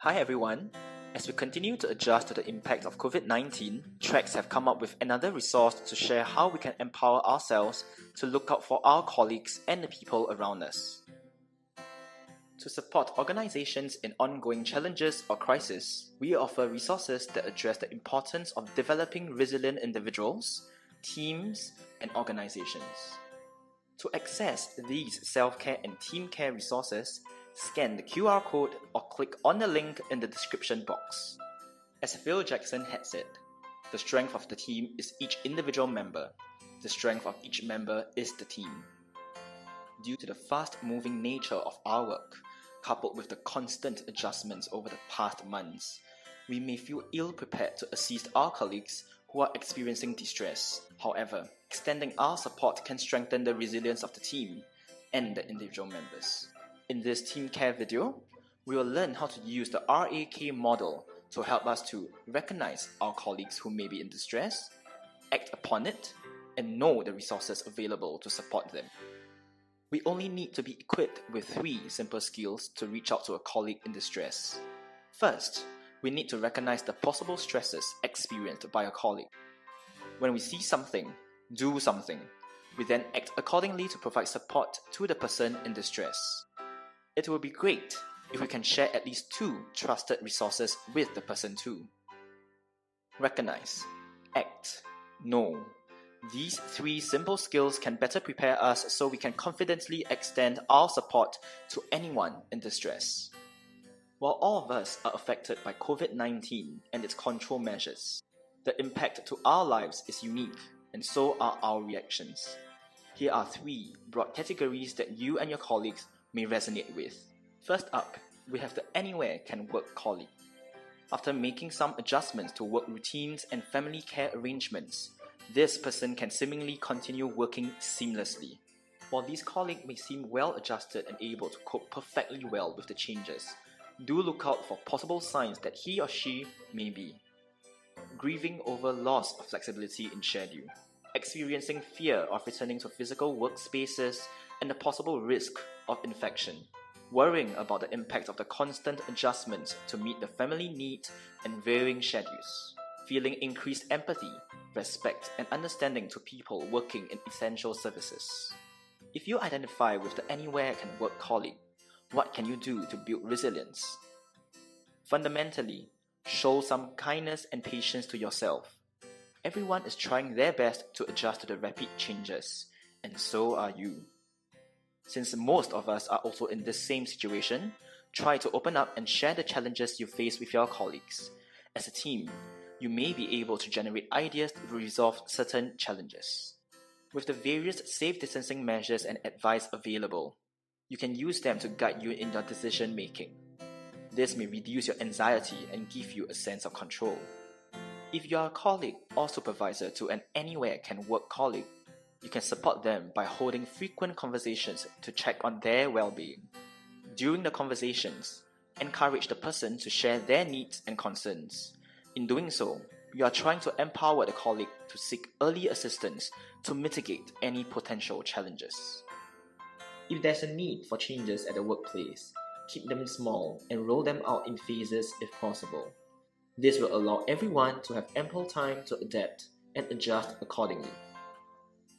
Hi everyone. As we continue to adjust to the impact of COVID-19, Tracks have come up with another resource to share how we can empower ourselves to look out for our colleagues and the people around us. To support organizations in ongoing challenges or crises, we offer resources that address the importance of developing resilient individuals, teams, and organizations. To access these self-care and team care resources, scan the QR code or click on the link in the description box. As Phil Jackson had said, the strength of the team is each individual member. The strength of each member is the team. Due to the fast-moving nature of our work, coupled with the constant adjustments over the past months, we may feel ill-prepared to assist our colleagues who are experiencing distress. However, extending our support can strengthen the resilience of the team and the individual members. In this team care video, we will learn how to use the RAK model to help us to recognize our colleagues who may be in distress, act upon it, and know the resources available to support them. We only need to be equipped with 3 simple skills to reach out to a colleague in distress. First, we need to recognize the possible stresses experienced by a colleague. When we see something, do something. We then act accordingly to provide support to the person in distress. It will be great if we can share at least 2 trusted resources with the person too. Recognize, act, know. These 3 simple skills can better prepare us so we can confidently extend our support to anyone in distress. While all of us are affected by COVID-19 and its control measures, the impact to our lives is unique, and so are our reactions. Here are 3 broad categories that you and your colleagues may resonate with. First up, we have the Anywhere Can Work colleague. After making some adjustments to work routines and family care arrangements, this person can seemingly continue working seamlessly. While this colleague may seem well adjusted and able to cope perfectly well with the changes, do look out for possible signs that he or she may be grieving over loss of flexibility in schedule, experiencing fear of returning to physical workspaces and the possible risk of infection, worrying about the impact of the constant adjustments to meet the family needs and varying schedules, feeling increased empathy, respect, and understanding to people working in essential services. If you identify with the Anywhere Can Work colleague, what can you do to build resilience? Fundamentally, show some kindness and patience to yourself. Everyone is trying their best to adjust to the rapid changes, and so are you. Since most of us are also in this same situation, try to open up and share the challenges you face with your colleagues. As a team, you may be able to generate ideas to resolve certain challenges. With the various safe distancing measures and advice available, you can use them to guide you in your decision making. This may reduce your anxiety and give you a sense of control. If you are a colleague or supervisor to an Anywhere Can Work colleague, you can support them by holding frequent conversations to check on their well-being. During the conversations, encourage the person to share their needs and concerns. In doing so, you are trying to empower the colleague to seek early assistance to mitigate any potential challenges. If there's a need for changes at the workplace, keep them small and roll them out in phases if possible. This will allow everyone to have ample time to adapt and adjust accordingly.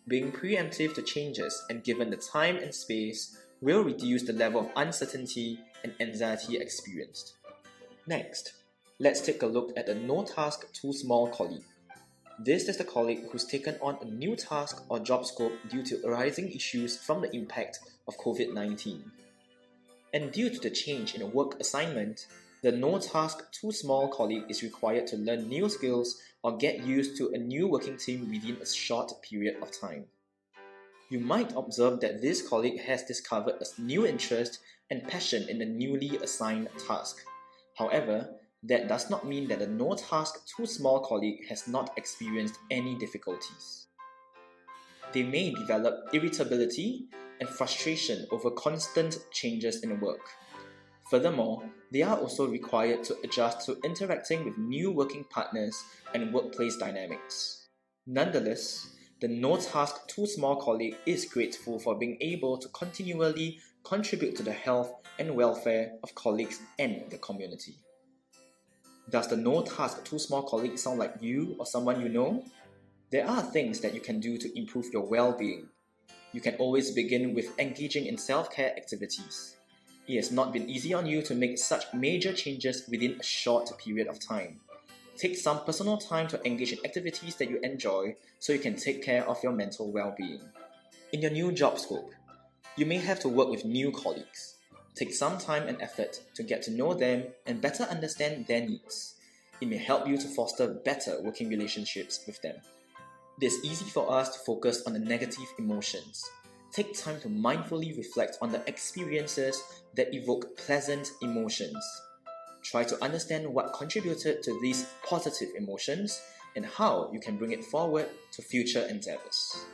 Being preemptive to changes and given the time and space will reduce the level of uncertainty and anxiety experienced. Next, let's take a look at the No Task Too Small colleague. This is the colleague who's taken on a new task or job scope due to arising issues from the impact of COVID-19. And due to the change in a work assignment, the No Task Too Small colleague is required to learn new skills or get used to a new working team within a short period of time. You might observe that this colleague has discovered a new interest and passion in the newly assigned task. However, that does not mean that the No Task Too Small colleague has not experienced any difficulties. They may develop irritability and frustration over constant changes in work. Furthermore, they are also required to adjust to interacting with new working partners and workplace dynamics. Nonetheless, the No Task Too Small colleague is grateful for being able to continually contribute to the health and welfare of colleagues and the community. Does the no task too small colleague sound like you or someone you know? There are things that you can do to improve your well-being. You can always begin with engaging in self-care activities. It has not been easy on you to make such major changes within a short period of time. Take some personal time to engage in activities that you enjoy so you can take care of your mental well-being. In your new job scope, you may have to work with new colleagues. Take some time and effort to get to know them and better understand their needs. It may help you to foster better working relationships with them. It is easy for us to focus on the negative emotions. Take time to mindfully reflect on the experiences that evoke pleasant emotions. Try to understand what contributed to these positive emotions and how you can bring it forward to future endeavors.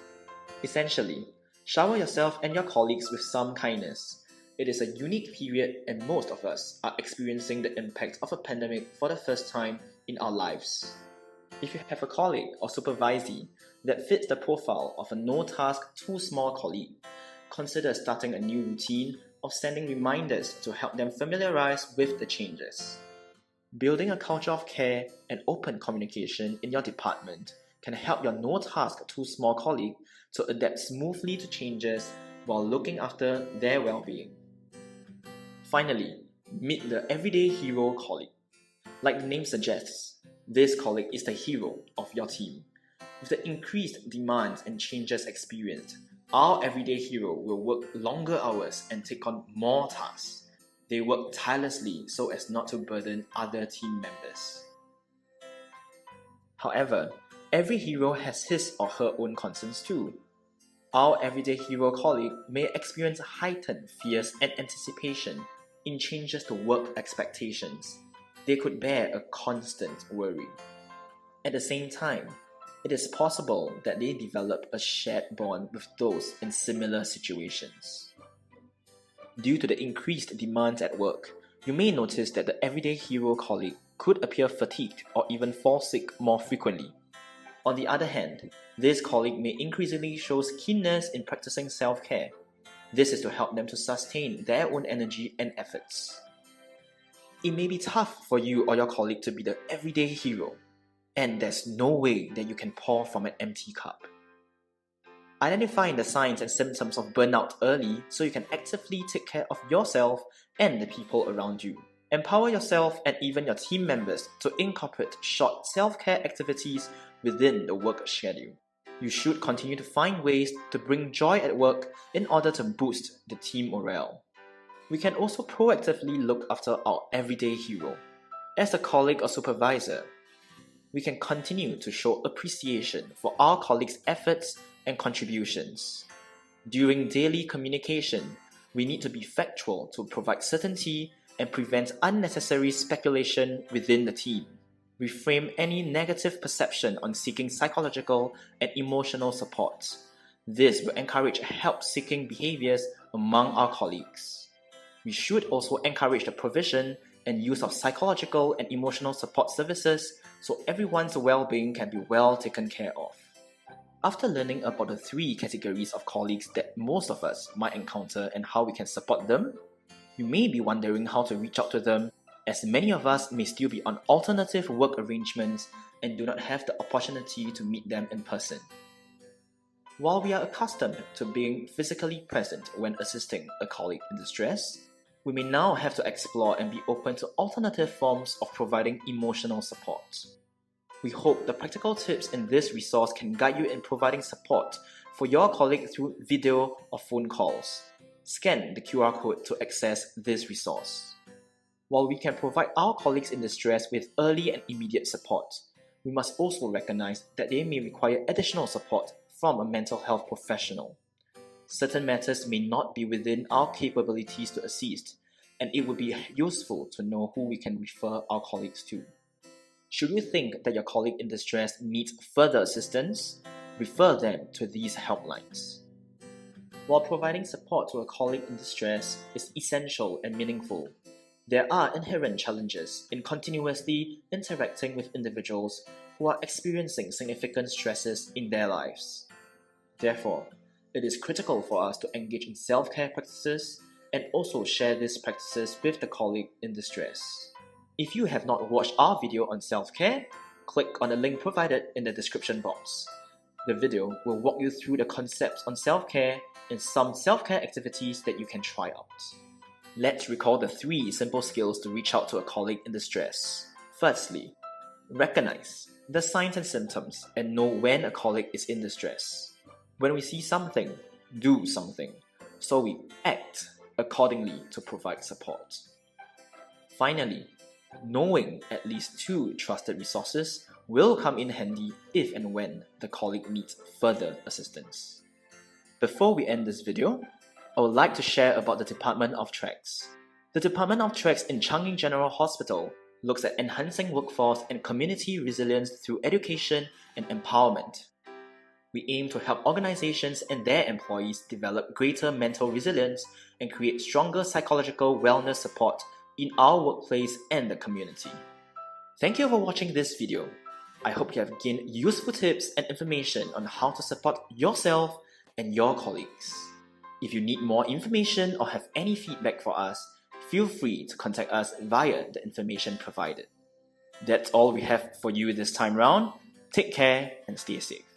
Essentially, shower yourself and your colleagues with some kindness. It is a unique period and most of us are experiencing the impact of a pandemic for the first time in our lives. If you have a colleague or supervisee that fits the profile of a no-task, too small colleague, consider starting a new routine of sending reminders to help them familiarize with the changes. Building a culture of care and open communication in your department can help your no-task, too small colleague to adapt smoothly to changes while looking after their well-being. Finally, meet the everyday hero colleague. Like the name suggests, this colleague is the hero of your team. With the increased demands and changes experienced, our everyday hero will work longer hours and take on more tasks. They work tirelessly so as not to burden other team members. However, every hero has his or her own concerns too. Our everyday hero colleague may experience heightened fears and anticipation in changes to work expectations. They could bear a constant worry. At the same time, it is possible that they develop a shared bond with those in similar situations. Due to the increased demands at work, you may notice that the everyday hero colleague could appear fatigued or even fall sick more frequently. On the other hand, this colleague may increasingly show keenness in practicing self-care. This is to help them to sustain their own energy and efforts. It may be tough for you or your colleague to be the everyday hero, and there's no way that you can pour from an empty cup. Identifying the signs and symptoms of burnout early so you can actively take care of yourself and the people around you. Empower yourself and even your team members to incorporate short self-care activities within the work schedule. You should continue to find ways to bring joy at work in order to boost the team morale. We can also proactively look after our everyday hero. As a colleague or supervisor, we can continue to show appreciation for our colleagues' efforts and contributions. During daily communication, we need to be factual to provide certainty and prevent unnecessary speculation within the team. Reframe any negative perception on seeking psychological and emotional support. This will encourage help-seeking behaviors among our colleagues. We should also encourage the provision and use of psychological and emotional support services so everyone's well-being can be well taken care of. After learning about the 3 categories of colleagues that most of us might encounter and how we can support them, you may be wondering how to reach out to them, as many of us may still be on alternative work arrangements and do not have the opportunity to meet them in person. While we are accustomed to being physically present when assisting a colleague in distress, we may now have to explore and be open to alternative forms of providing emotional support. We hope the practical tips in this resource can guide you in providing support for your colleague through video or phone calls. Scan the QR code to access this resource. While we can provide our colleagues in distress with early and immediate support, we must also recognize that they may require additional support from a mental health professional. Certain matters may not be within our capabilities to assist, and it would be useful to know who we can refer our colleagues to. Should you think that your colleague in distress needs further assistance, refer them to these helplines. While providing support to a colleague in distress is essential and meaningful, there are inherent challenges in continuously interacting with individuals who are experiencing significant stresses in their lives. Therefore, it is critical for us to engage in self-care practices and also share these practices with the colleague in distress. If you have not watched our video on self-care, click on the link provided in the description box. The video will walk you through the concepts on self-care and some self-care activities that you can try out. Let's recall the 3 simple skills to reach out to a colleague in distress. Firstly, recognize the signs and symptoms and know when a colleague is in distress. When we see something, do something, so we act accordingly to provide support. Finally, knowing at least 2 trusted resources will come in handy if and when the colleague needs further assistance. Before we end this video, I would like to share about the Department of Tracks. The Department of Tracks in Changi General Hospital looks at enhancing workforce and community resilience through education and empowerment. We aim to help organizations and their employees develop greater mental resilience and create stronger psychological wellness support in our workplace and the community. Thank you for watching this video. I hope you have gained useful tips and information on how to support yourself and your colleagues. If you need more information or have any feedback for us, feel free to contact us via the information provided. That's all we have for you this time round. Take care and stay safe.